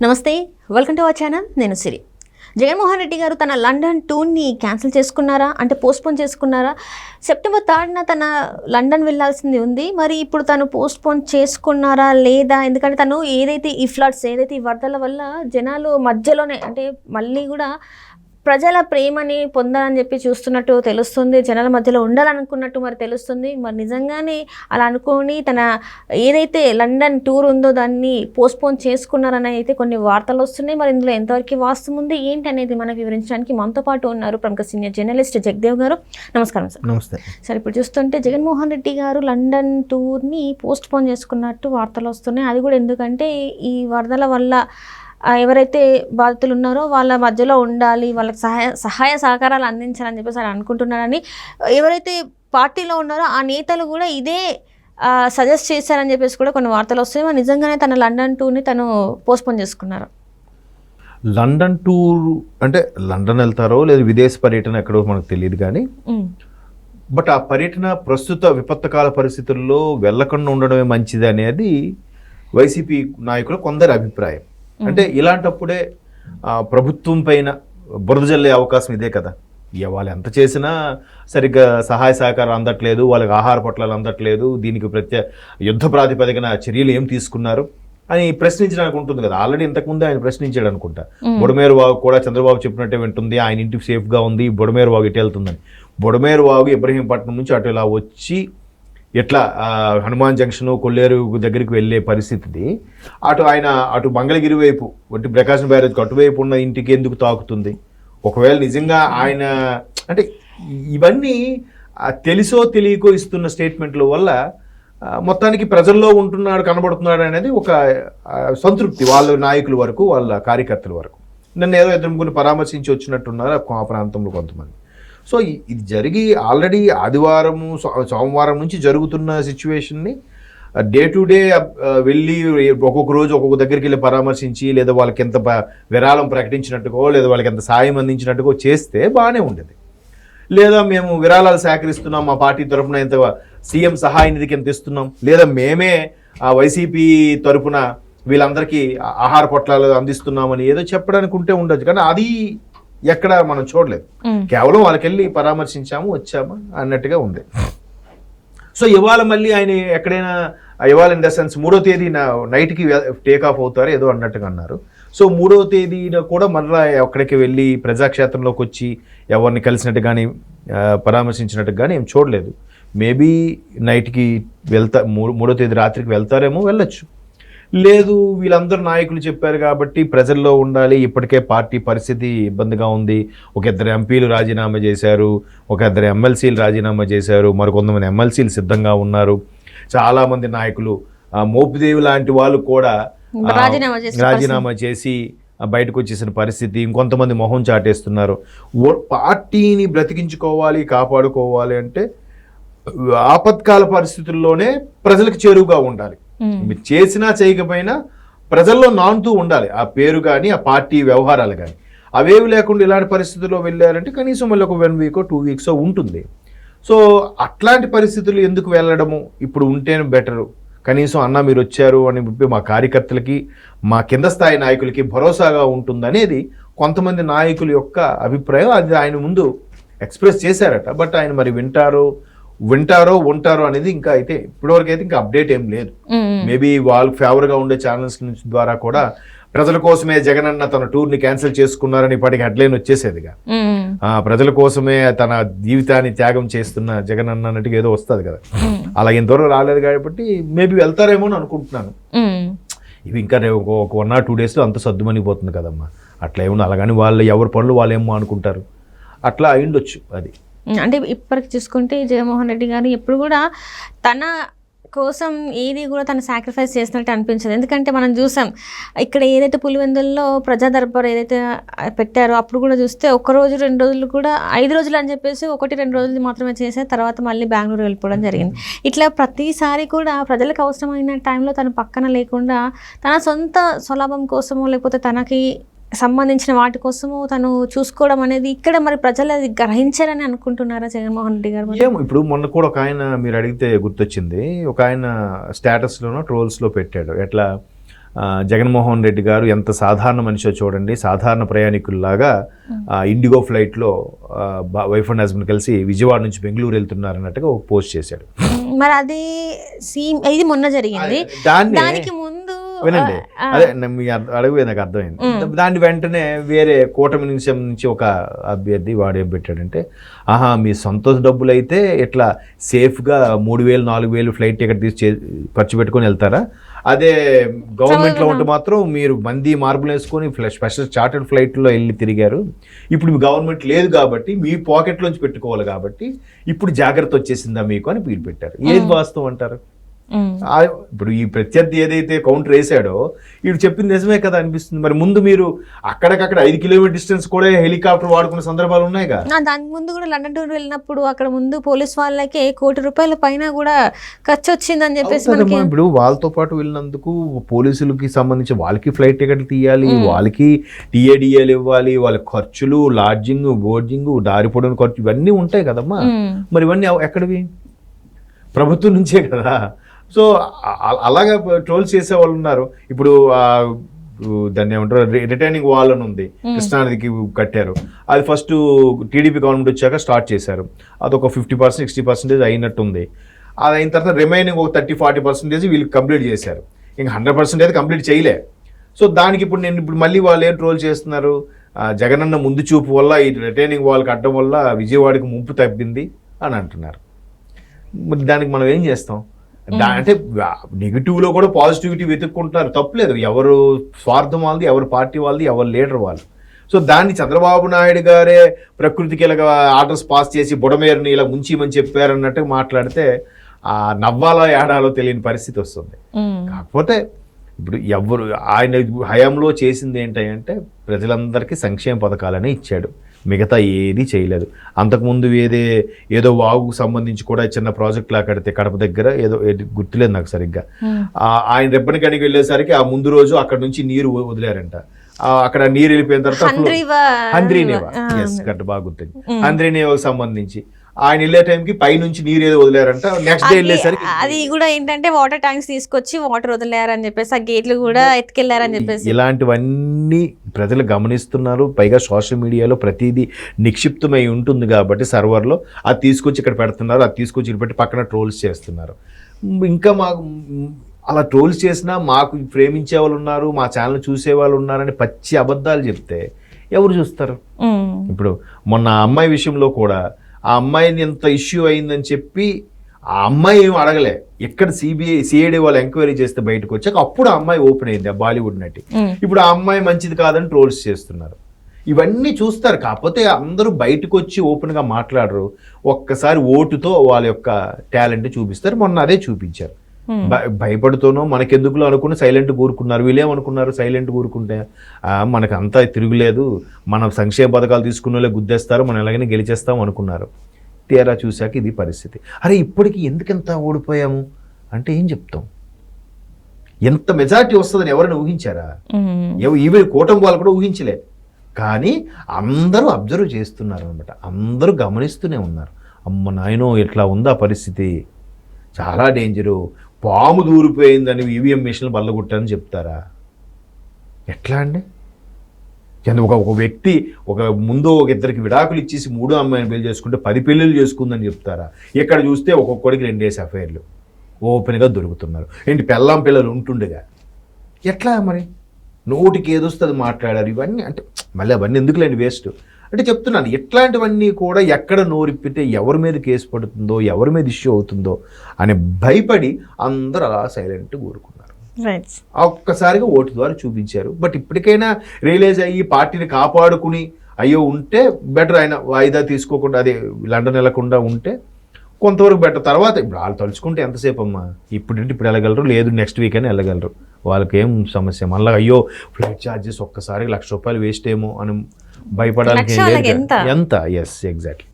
నమస్తే, welcome to our channel. నేను సిరి. జగన్మోహన్ రెడ్డి గారు తన లండన్ టూర్ని క్యాన్సిల్ చేసుకున్నారా, అంటే పోస్ట్పోన్ చేసుకున్నారా? సెప్టెంబర్ 3న తన లండన్ వెళ్ళాల్సింది ఉంది. మరి ఇప్పుడు తను పోస్ట్పోన్ చేసుకున్నారా లేదా? ఎందుకంటే తను ఏదైతే ఈ ఫ్లడ్స్, ఏదైతే ఈ వరదల వల్ల జనాలు మధ్యలోనే, అంటే మళ్ళీ కూడా ప్రజల ప్రేమని పొందాలని చెప్పి చూస్తున్నట్టు తెలుస్తుంది. జనాల మధ్యలో ఉండాలనుకున్నట్టు మరి తెలుస్తుంది. మరి నిజంగానే అలా అనుకొని తన ఏదైతే లండన్ టూర్ ఉందో దాన్ని పోస్ట్పోన్ చేసుకున్నారని అయితే కొన్ని వార్తలు వస్తున్నాయి. మరి ఇందులో ఎంతవరకు వాస్తవం ఉంది ఏంటి అనేది మనకు వివరించడానికి మనతో పాటు ఉన్నారు ప్రముఖ సీనియర్ జర్నలిస్ట్ జగదేవ్ గారు. నమస్కారం సార్. నమస్తే సార్, ఇప్పుడు చూస్తుంటే జగన్మోహన్ రెడ్డి గారు లండన్ టూర్ని పోస్ట్పోన్ చేసుకున్నట్టు వార్తలు వస్తున్నాయి. అది కూడా ఎందుకంటే ఈ వరదల వల్ల ఎవరైతే బాధితులు ఉన్నారో వాళ్ళ మధ్యలో ఉండాలి, వాళ్ళకి సహాయ సహకారాలు అందించాలని చెప్పేసి ఆయన అనుకుంటున్నారని ఎవరైతే పార్టీలో ఉన్నారో ఆ నేతలు కూడా ఇదే సజెస్ట్ చేశారని చెప్పేసి కూడా కొన్ని వార్తలు వస్తాయి. మరి నిజంగానే తన లండన్ టూర్ని తను పోస్ట్పోన్ చేసుకున్నారు. లండన్ టూర్ అంటే లండన్ వెళ్తారో లేదా విదేశ పర్యటన ఎక్కడో మనకు తెలియదు కానీ, బట్ ఆ పర్యటన ప్రస్తుత విపత్తుకాల పరిస్థితుల్లో వెళ్ళకుండా ఉండడమే మంచిది అనేది వైసీపీ నాయకుల కొందరి అభిప్రాయం. అంటే ఇలాంటప్పుడే ప్రభుత్వం పైన బురద జల్లే అవకాశం ఇదే కదా. వాళ్ళు ఎంత చేసినా సరిగ్గా సహాయ సహకారం అందట్లేదు, వాళ్ళకి ఆహార పొట్లాలు అందట్లేదు, దీనికి యుద్ధ ప్రాతిపదికన చర్యలు ఏం తీసుకున్నారు అని ప్రశ్నించడానికి ఉంటుంది కదా. ఆల్రెడీ ఇంతకుముందు ఆయన ప్రశ్నించాడు అనుకుంటా. బుడమేరు వాగు కూడా చంద్రబాబు చెప్పినట్టే వింటుంది, ఆయన ఇంటికి సేఫ్గా ఉంది, బుడమేరు వాగు ఇటు వెళ్తుందని. బుడమేరు వాగు ఇబ్రహీంపట్నం నుంచి అటు ఇలా వచ్చి ఎట్లా హనుమాన్ జంక్షన్ కొల్లేరు దగ్గరికి వెళ్ళే పరిస్థితి, అటు మంగళగిరి వైపు వంటి ప్రకాశం బ్యారేజ్కి అటువైపు ఉన్న ఇంటికి ఎందుకు తాకుతుంది? ఒకవేళ నిజంగా ఆయన అంటే ఇవన్నీ తెలుసో తెలియకో ఇస్తున్న స్టేట్మెంట్ల వల్ల మొత్తానికి ప్రజల్లో ఉంటున్నాడు, కనబడుతున్నాడు అనేది ఒక సంతృప్తి వాళ్ళ నాయకుల వరకు, వాళ్ళ కార్యకర్తల వరకు. నన్ను ఏదో ఇద్దరు ముగ్గురు పరామర్శించి వచ్చినట్టున్నారు ఆ ప్రాంతంలో కొంతమంది. సో ఇది జరిగి ఆల్రెడీ ఆదివారము సోమవారం నుంచి జరుగుతున్న సిచ్యువేషన్ని డే టు డే వెళ్ళి ఒక్కొక్క రోజు ఒక్కొక్క దగ్గరికి వెళ్ళి పరామర్శించి, లేదా వాళ్ళకి ఎంత విరాళం ప్రకటించినట్టుకో లేదా వాళ్ళకి ఎంత సాయం అందించినట్టుకో చేస్తే బాగానే ఉండేది. లేదా మేము విరాళాలు సేకరిస్తున్నాం, మా పార్టీ తరఫున ఎంత సీఎం సహాయ నిధికి ఎంత ఇస్తున్నాం, లేదా మేమే వైసీపీ తరఫున వీళ్ళందరికీ ఆహార పొట్లాలు అందిస్తున్నామని ఏదో చెప్పడానికి ఉంటే ఉండొచ్చు. కానీ అది ఎక్కడ మనం చూడలేదు. కేవలం వాళ్ళకి వెళ్ళి పరామర్శించాము, వచ్చాము అన్నట్టుగా ఉంది. సో ఇవాళ మళ్ళీ ఆయన ఎక్కడైనా, ఇవాళ ఇన్ ద సెన్స్ 3వ తేదీ నైట్కి టేక్ ఆఫ్ అవుతారు ఏదో అన్నట్టుగా అన్నారు. సో 3వ తేదీన కూడా మళ్ళీ ఎక్కడికి వెళ్ళి ప్రజాక్షేత్రంలోకి వచ్చి ఎవరిని కలిసినట్టు కానీ పరామర్శించినట్టు కానీ ఏం చూడలేదు. మేబీ నైట్కి 3వ తేదీ రాత్రికి వెళ్తారేమో, వెళ్ళొచ్చు. లేదు వీళ్ళందరూ నాయకులు చెప్పారు కాబట్టి ప్రజల్లో ఉండాలి, ఇప్పటికే పార్టీ పరిస్థితి ఇబ్బందిగా ఉంది, ఒక 2 ఎంపీలు రాజీనామా చేశారు, ఒక 2 ఎమ్మెల్సీలు రాజీనామా చేశారు, మరికొంతమంది ఎమ్మెల్సీలు సిద్ధంగా ఉన్నారు, చాలామంది నాయకులు మోపిదేవి లాంటి వాళ్ళు కూడా రాజీనామా చేసి బయటకు వచ్చేసిన పరిస్థితి, ఇంకొంతమంది మొహం చాటేస్తున్నారు. పార్టీని బ్రతికించుకోవాలి, కాపాడుకోవాలి అంటే ఆపత్కాల పరిస్థితుల్లోనే ప్రజలకు చేరువుగా ఉండాలి. మీరు చేసినా చేయకపోయినా ప్రజల్లో నానుతూ ఉండాలి ఆ పేరు కానీ ఆ పార్టీ వ్యవహారాలు కానీ. అవేవి లేకుండా ఇలాంటి పరిస్థితుల్లో వెళ్ళారంటే కనీసం మళ్ళీ ఒక 1 వీక్ 2 వీక్స్ ఉంటుంది. సో అట్లాంటి పరిస్థితులు ఎందుకు వెళ్ళడము, ఇప్పుడు ఉంటేనే బెటరు. కనీసం అన్న మీరు వచ్చారు అని చెప్పి మా కార్యకర్తలకి, మా కింద స్థాయి నాయకులకి భరోసాగా ఉంటుందనేది కొంతమంది నాయకుల యొక్క అభిప్రాయం. అది ఆయన ముందు ఎక్స్ప్రెస్ చేశారట. బట్ ఆయన మరి వింటారో ఉంటారో అనేది ఇంకా అయితే ఇప్పటివరకు అయితే ఇంకా అప్డేట్ ఏం లేదు. మేబీ వాళ్ళకి ఫేవర్గా ఉండే ఛానల్స్ నుంచి ద్వారా కూడా ప్రజల కోసమే జగనన్న తన టూర్ని క్యాన్సిల్ చేసుకున్నారని ఇప్పటికి హెడ్లైన్ వచ్చేసేదిగా. ప్రజల కోసమే తన జీవితాన్ని త్యాగం చేస్తున్న జగనన్న అన్నట్టుగా ఏదో వస్తుంది కదా. అలా ఇంతవరకు రాలేదు కాబట్టి మేబీ వెళ్తారేమో అని అనుకుంటున్నాను. ఇవి ఇంకా ఒక 1 or 2 daysలో అంత సర్దుమనిపోతుంది కదమ్మా. అట్లా ఏమన్నా అలాగని వాళ్ళు ఎవరి పనులు వాళ్ళేమో అనుకుంటారు, అట్లా అయిండొచ్చు. అది అంటే ఇప్పటికి చూసుకుంటే జగన్మోహన్ రెడ్డి గారు ఎప్పుడు కూడా తన కోసం ఏది కూడా తను సాక్రిఫైస్ చేసినట్టు అనిపించదు. ఎందుకంటే మనం చూసాం ఇక్కడ ఏదైతే పులివెందుల్లో ప్రజా దర్బార్ ఏదైతే పెట్టారో అప్పుడు కూడా చూస్తే 1 రోజు 2 రోజులు కూడా 5 రోజులు అని చెప్పేసి 1-2 రోజులు మాత్రమే చేసే తర్వాత మళ్ళీ బెంగళూరు వెళ్ళిపోవడం జరిగింది. ఇట్లా ప్రతిసారి కూడా ప్రజలకు అవసరమైన టైంలో తను పక్కన లేకుండా తన సొంత స్వలాభం కోసమో లేకపోతే తనకి సంబంధించిన వాటి కోసము తను చూసుకోవడం అనేది ఇక్కడ మరి ప్రజలు అది గ్రహించారని అనుకుంటున్నారా జగన్మోహన్ రెడ్డి గారు? ఏమో ఇప్పుడు మొన్న కూడా ఒక ఆయన మీరు అడిగితే గుర్తొచ్చింది, ఒక ఆయన స్టేటస్లోనో ట్రోల్స్లో పెట్టాడు, ఎట్లా జగన్మోహన్ రెడ్డి గారు ఎంత సాధారణ మనిషో చూడండి, సాధారణ ప్రయాణికుల్లాగా ఇండిగో ఫ్లైట్లో వైఫ్ అండ్ హస్బెండ్ కలిసి విజయవాడ నుంచి బెంగళూరు వెళ్తున్నారు అన్నట్టుగా ఒక పోస్ట్ చేశాడు. మరి అది ఇది మొన్న జరిగింది, దానికి ముందు వినండి, అదే మీ అడుగు నాకు అర్థమైంది. దాని వెంటనే వేరే కూటమి నుంచి ఒక అభ్యర్థి వాడు ఏం పెట్టాడంటే, ఆహా మీ సొంత డబ్బులు అయితే ఇట్లా సేఫ్గా 3,000 4,000 ఫ్లైట్ టికెట్ తీసి ఖర్చు పెట్టుకొని వెళ్తారా, అదే గవర్నమెంట్లో ఉంటే మాత్రం మీరు మంది మార్పులు వేసుకొని స్పెషల్ చార్టర్డ్ ఫ్లైట్లో వెళ్ళి తిరిగారు, ఇప్పుడు మీ గవర్నమెంట్ లేదు కాబట్టి మీ పాకెట్లోంచి పెట్టుకోవాలి కాబట్టి ఇప్పుడు జాగ్రత్త వచ్చేసిందా మీకు అని మీరు పెట్టారు. ఏది వాస్తవం అంటారు? ఇప్పుడు ఈ ప్రత్యర్థి ఏదైతే కౌంటర్ వేసాడో వీడు చెప్పింది నిజమే కదా అనిపిస్తుంది. మరి ముందు మీరు అక్కడికక్కడ 5 కిలోమీటర్ డిస్టెన్స్ కూడా హెలికాప్టర్ వాడుకునే సందర్భాలు ఉన్నాయిగా. దానికి ముందు కూడా లండన్ టూర్ వెళ్ళినప్పుడు అక్కడ ముందు పోలీస్ వాళ్ళకి ₹1,00,00,000 పైన కూడా ఖర్చు వచ్చిందని చెప్పేసి ఇప్పుడు వాళ్ళతో పాటు వెళ్ళినందుకు పోలీసులకి సంబంధించి వాళ్ళకి ఫ్లైట్ టికెట్లు తీయాలి, వాళ్ళకి టీఏడిఏలు ఇవ్వాలి, వాళ్ళ ఖర్చులు, లాడ్జింగ్, బోర్డింగ్, దారి పొడవున ఖర్చు ఇవన్నీ ఉంటాయి కదమ్మా. మరి ఇవన్నీ ఎక్కడివి? ప్రభుత్వం నుంచే కదా. సో అలాగా ట్రోల్స్ చేసే వాళ్ళు ఉన్నారు. ఇప్పుడు దాన్ని ఏమంటారు, రిటైనింగ్ వాల్ అని ఉంది, కృష్ణానదికి కట్టారు. అది ఫస్ట్ టీడీపీ గవర్నమెంట్ వచ్చాక స్టార్ట్ చేశారు. అదొక 50% 60% అయినట్టుంది. అది అయిన తర్వాత రిమైనింగ్ ఒక 30-40% వీళ్ళు కంప్లీట్ చేశారు. ఇంకా 100% అయితే కంప్లీట్ చేయలే. సో దానికి ఇప్పుడు మళ్ళీ వాళ్ళు ఏం ట్రోల్ చేస్తున్నారు, జగనన్న ముందు చూపు వల్ల ఈ రిటైనింగ్ వాల్ కట్టడం వల్ల విజయవాడకి ముంపు తప్పింది అని అంటున్నారు. మరి దానికి మనం ఏం చేస్తాం? అంటే నెగిటివ్లో కూడా పాజిటివిటీ వెతుక్కుంటున్నారు, తప్పులేదు. ఎవరు స్వార్థం వాళ్ళది, ఎవరు పార్టీ వాళ్ళది, ఎవరు లీడర్ వాళ్ళు. సో దాన్ని చంద్రబాబు నాయుడు గారే ప్రకృతికి ఇలాగ ఆర్డర్స్ పాస్ చేసి బుడమేరుని ఇలా ముంచిమని చెప్పారన్నట్టు మాట్లాడితే ఆ నవ్వాలో ఏడాలో తెలియని పరిస్థితి వస్తుంది. కాకపోతే ఇప్పుడు ఎవరు ఆయన హయాంలో చేసింది ఏంటంటే ప్రజలందరికీ సంక్షేమ పథకాలనే ఇచ్చాడు, మిగతా ఏది చేయలేదు. అంతకుముందు ఏదో వాగుకు సంబంధించి కూడా చిన్న ప్రాజెక్ట్ లా కడితే కడప దగ్గర ఏదో గుర్తులేదు నాకు సరిగ్గా, ఆయన రెబ్బన్ కడికి వెళ్ళేసరికి ఆ ముందు రోజు అక్కడ నుంచి నీరు వదిలేరంట. అక్కడ నీరు వెళ్ళిపోయిన తర్వాత హంద్రీనేవా, బాగా గుర్తుంది, హంద్రీనేవాకు సంబంధించి ఆయన వెళ్ళే టైంకి పైనుంచి నీరు ఏదో వదిలేరంట. నెక్స్ట్ డే వెళ్ళేసరికి అది కూడా ఏంటంటే వాటర్ ట్యాంక్స్ తీసుకొచ్చి వాటర్ వదిలేరని చెప్పేసి ఆ గేట్లు కూడా ఎత్తుకెళ్లారని చెప్పేసి ఇలాంటివన్నీ ప్రజలు గమనిస్తున్నారు. పైగా సోషల్ మీడియాలో ప్రతిదీ నిక్షిప్తమై ఉంటుంది కాబట్టి సర్వర్లో అది తీసుకొచ్చి ఇక్కడ పెడుతున్నారు, అది తీసుకొచ్చి ఇక్కడ పెట్టి పక్కన ట్రోల్స్ చేస్తున్నారు. ఇంకా మాకు అలా ట్రోల్స్ చేసినా మాకు ప్రేమించే వాళ్ళు ఉన్నారు, మా ఛానల్ చూసే వాళ్ళు ఉన్నారని పచ్చి అబద్ధాలు చెప్తే ఎవరు చూస్తారు? ఇప్పుడు మొన్న అమ్మాయి విషయంలో కూడా ఆ అమ్మాయిని ఎంత ఇష్యూ అయిందని చెప్పి ఆ అమ్మాయి ఏమి అడగలే, ఎక్కడ సిఐడి వాళ్ళు ఎంక్వైరీ చేస్తే బయటకు వచ్చాక అప్పుడు ఆ అమ్మాయి ఓపెన్ అయింది, ఆ బాలీవుడ్ నటి. ఇప్పుడు ఆ అమ్మాయి మంచిది కాదని ట్రోల్స్ చేస్తున్నారు. ఇవన్నీ చూస్తారు, కాకపోతే అందరూ బయటకు వచ్చి ఓపెన్గా మాట్లాడరు. ఒక్కసారి ఓటుతో వాళ్ళ యొక్క టాలెంట్ చూపిస్తారు. మొన్న అదే చూపించారు. భయపడుతూనో మనకెందుకులో అనుకుని సైలెంట్ కూరుకున్నారు. వీళ్ళేమనుకున్నారు, సైలెంట్ కూరుకుంటే మనకు అంతా తిరుగులేదు, మనం సంక్షేమ పథకాలు తీసుకున్న వాళ్ళే గుద్దేస్తారు, మనం ఎలాగైనా గెలిచేస్తాం అనుకున్నారు. తీరా చూశాక ఇది పరిస్థితి. అరే ఇప్పటికీ ఎందుకంత ఓడిపోయాము అంటే ఏం చెప్తాం? ఎంత మెజారిటీ వస్తుందని ఎవరైనా ఊహించారా? ఈవెన్ కూటమి వాళ్ళు కూడా ఊహించలే. కానీ అందరూ అబ్జర్వ్ చేస్తున్నారు అనమాట, అందరూ గమనిస్తూనే ఉన్నారు. అమ్మ నాయనో ఇట్లా ఉందా పరిస్థితి, చాలా డేంజరు, పాము దూరిపోయిందని ఈవీఎం మిషన్లు బల్లగొట్టారని చెప్తారా? ఎట్లా అండి? ఒక వ్యక్తి ముందు ఒక ఇద్దరికి విడాకులు ఇచ్చేసి 3వ అమ్మాయిని పెళ్లి చేసుకుంటే 10 పెళ్ళిళ్ళు చేసుకుందని చెప్తారా? ఇక్కడ చూస్తే ఒక్కొక్కడికి 2 అఫైర్లు ఓపెన్గా దొరుకుతున్నారు. ఏంటి పెళ్ళాం పిల్లలు ఉంటుండగా ఎట్లా మరి? నోటికి ఏదొస్తుంది మాట్లాడారు. ఇవన్నీ అంటే మళ్ళీ అవన్నీ ఎందుకులేండి, వేస్ట్. అంటే చెప్తున్నాను, ఇట్లాంటివన్నీ కూడా ఎక్కడ నోరిప్పితే ఎవరి మీద కేసు పడుతుందో, ఎవరి మీద ఇష్యూ అవుతుందో అని భయపడి అందరూ అలా సైలెంట్ కూరుకున్నారు. ఒక్కసారిగా ఓటు ద్వారా చూపించారు. బట్ ఇప్పటికైనా రియలైజ్ అయ్యి పార్టీని కాపాడుకుని అయ్యో ఉంటే బెటర్, ఆయన వాయిదా తీసుకోకుండా అదే లండన్ వెళ్లకుండా ఉంటే కొంతవరకు బెటర్. తర్వాత ఇప్పుడు వాళ్ళు తలుచుకుంటే ఎంతసేపు అమ్మా, ఇప్పుడు వెళ్ళగలరు, లేదు నెక్స్ట్ వీక్ అయినా వెళ్ళగలరు, వాళ్ళకేం సమస్య. మళ్ళీ అయ్యో ఫ్లైట్ ఛార్జెస్ ఒక్కసారి ₹1,00,000 వేస్ట్ ఏమో అని భయపడాలి ఎంత? Yes, exactly.